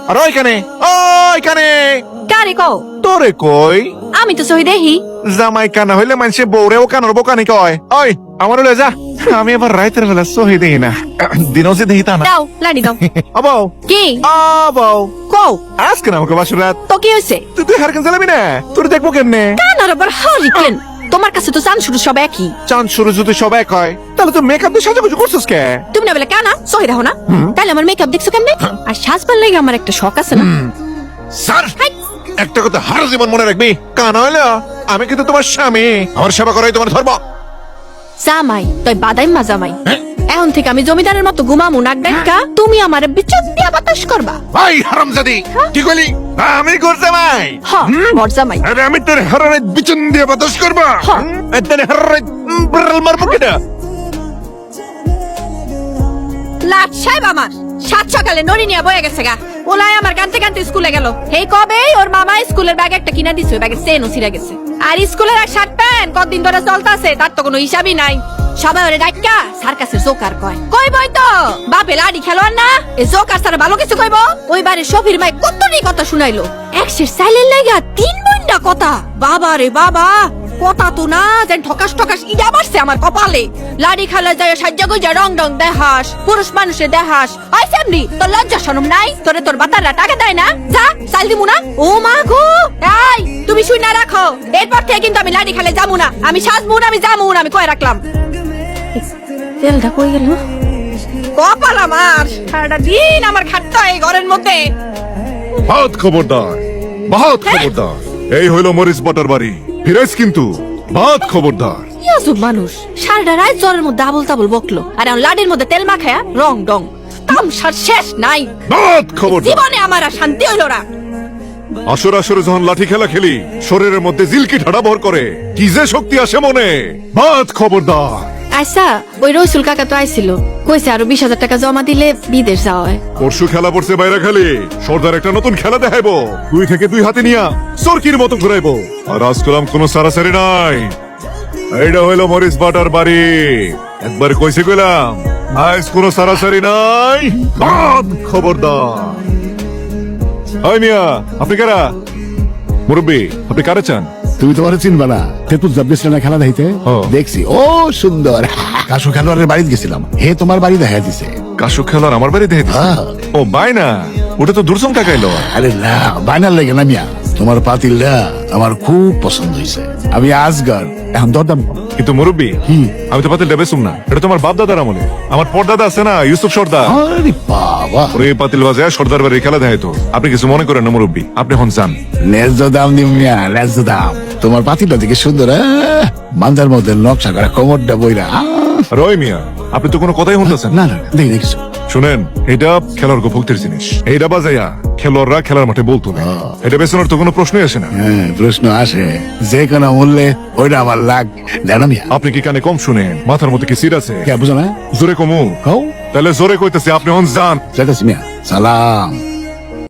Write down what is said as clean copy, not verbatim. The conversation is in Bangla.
আর ওইখানে ওইখানে কারে কও তোরে কই আমি তো সহি দেখি জামাই কানা হইলে মানুষে বউরেও কানার বোকানি কয় ওই আমার হলে যা আমি এবার রাইতের বেলা সহি দেখি না দিনও যে দেখি তা না দাও লাড়ি দাও আবাও কি আবাও কও আজকে না আমাকে বাসুর রাত তো কি হয়েছে তুই হারকেন চালাবি না তোর দেখবো কেমনে কানার আবার হারিকেন তোমার কাছে তো চান শুরু সব একই চাঁদ শুরু যদি সব এক হয় তাহলে তো মেকআপ দিয়ে সাজাগুজু করছিস কে তুমি না বলে কানা সহি দেখো না তাহলে আমার মেকআপ দেখছো কেমনে আর সাজবার লাগে আমার একটা শখ আছে না স্যার হাই, একটা কথা হার জীবন মনে রাখবি কানা হইলো আমি কিন্তু তোমার স্বামী আমার সেবা করাই তোমার ধর্ম জামাই তুই বাদাই মা জামাই এখন থেকে আমি জমিদারের মতো ঘুমামু নাক ডাক্কা তুমি আমার বিচ্ছেদ দিয়া বাতাস করবা ভাই হারামজাদি কি কইলি আমি করতে ভাই হ মোর জামাই আরে আমি তোর হারারে বিচন দিয়ে বাতাস করবা হ্যাঁ। তোর হারারে বরল মারবো কিনা লাট সাহেব আমার সাত সকালে নড়ি নিয়ে বয়ে গেছে গা ওলাই আমার কানতে কানতে স্কুলে গেল হেই কবে ওর মামা স্কুলের ব্যাগ একটা কিনা দিছে ব্যাগে চেনও ছিঁড়ে গেছে আর স্কুলের এক শার্ট প্যান্ট কতদিন ধরে চলতেছে তার তো কোনো হিসাবই নাই সবাই ওরে ডাক্কা সার্কাসের জোকার কয় কইবই তো বাপে লাডি খেলোয়ার না এই জোকার সারা ভালো কিছু কইব ওইবারে শফির মাই কতটি কথা শুনাইলো একশের সাইলের লাগা তিন বইন্ডা কথা বাবা রে বাবা কথা তো না যেন ঠকাস ঠকাস ইডা মারছে আমার কপালে লাড়ি খেলা যায় সাজ্জা গইজা রং রং দেহাস পুরুষ মানুষের দেহাস আই সামনি তোর লজ্জা শরম নাই তোরে তোর বাতাররা টাকা দেয় না যা চাল দিমু না ও মা গো এই তুমি শুই না রাখো এরপর থেকে কিন্তু আমি লাড়ি খেলে যাবো না আমি সাজবো না আমি যাবো না আমি কয়ে রাখলাম তেলটা কই গেল কপাল আমার সারাটা দিন আমার খাটতে হয় ঘরের মধ্যে বহুত খবরদার বহুত খবরদার এই হইলো মরিস বটার বাড়ি ফিরাইস কিন্তু বহুত খবরদার ইয়াসুব মানুষ সারাটা রাত জ্বরের মধ্যে আবল তাবল বকলো আর এখন লাডির মধ্যে তেল মাখায়া রং ডং তামসার শেষ নাই বহুত খবরদার জীবনে আমার আর শান্তি হইল না আসর আসরে যখন লাঠি খেলা খেলি শরীরের মধ্যে জিলকি ঠাডা ভর করে কি যে শক্তি আসে মনে বহুত খবরদার আচ্ছা ওই রসুল কাকা তো আইছিল কইছে আরো 20,000 টাকা জমা দিলে বিদেশ যাওয়া হয় পরশু খেলা পড়ছে বাইরে খালি সর্দার একটা নতুন খেলা দেখাইবো 2 থেকে 2 হাতে নিয়া সরকির মতো ঘুরাইবো আর আজকালাম কোনো সারাসারি নাই এইটা হইলো মরিস বাটার বাড়ি একবার কইছে কইলাম আজ কোনো সারাসারি নাই বহুত খবরদার হাই মিয়া আপনি কারা মুরব্বী আপনি কারে চান তুমি তোমার চিনবা না তেতুল জব গেছিল না খেলা দেখতে ও। দেখছি ও সুন্দর কাশু খেলোয়াড়ের বাড়িতে গেছিলাম হে তোমার বাড়ি দেখা দিছে কাশু খেলার আমার বাড়ি দেখে হ্যাঁ। ও বাইনা ওটা তো দূরসম কাকাইলো আরে না বাইনার লেগে না মিয়া তোমার পাতিলটা আমার খুব পছন্দ হয়েছে আমি আজগার এখন দরদাম কম। কিন্তু মুরব্বী কি? আমি তো পাতিল ডেবেসুম না এটা তোমার বাপ দাদার আমলে আমার পরদাদা আছে না ইউসুফ সর্দার আরে বাবা ওরে পাতিল বাজায় সর্দার বাড়ির খেলা দেখায় তো আপনি কিছু মনে করেন না মুরব্বী আপনি হন চান ন্যায্য দাম দিম মিয়া ন্যায্য দাম তোমার পাতিলটা দেখে সুন্দর মাঞ্জার মধ্যে নকশা করা কোমরটা বইরা রয় মিয়া আপনি তো কোনো কথাই শুনতেছেন না না দেখি দেখিস শুনেন এটা খেলার ভক্তির জিনিস এইটা বাজাইয়া খেলোয়াড়রা খেলার মাঠে বলতো না এটা বেসনের তো কোনো প্রশ্নই আসে না হ্যাঁ প্রশ্ন আসে যে কোনো মূল্যে ওইটা আমার লাগ জানো মিয়া আপনি কি কানে কম শুনেন মাথার মধ্যে কি সিট আছে কে বুঝো না জোরে কমু হও তাহলে জোরে কইতেছি আপনি হন যান যাইতাছি মিয়া সালাম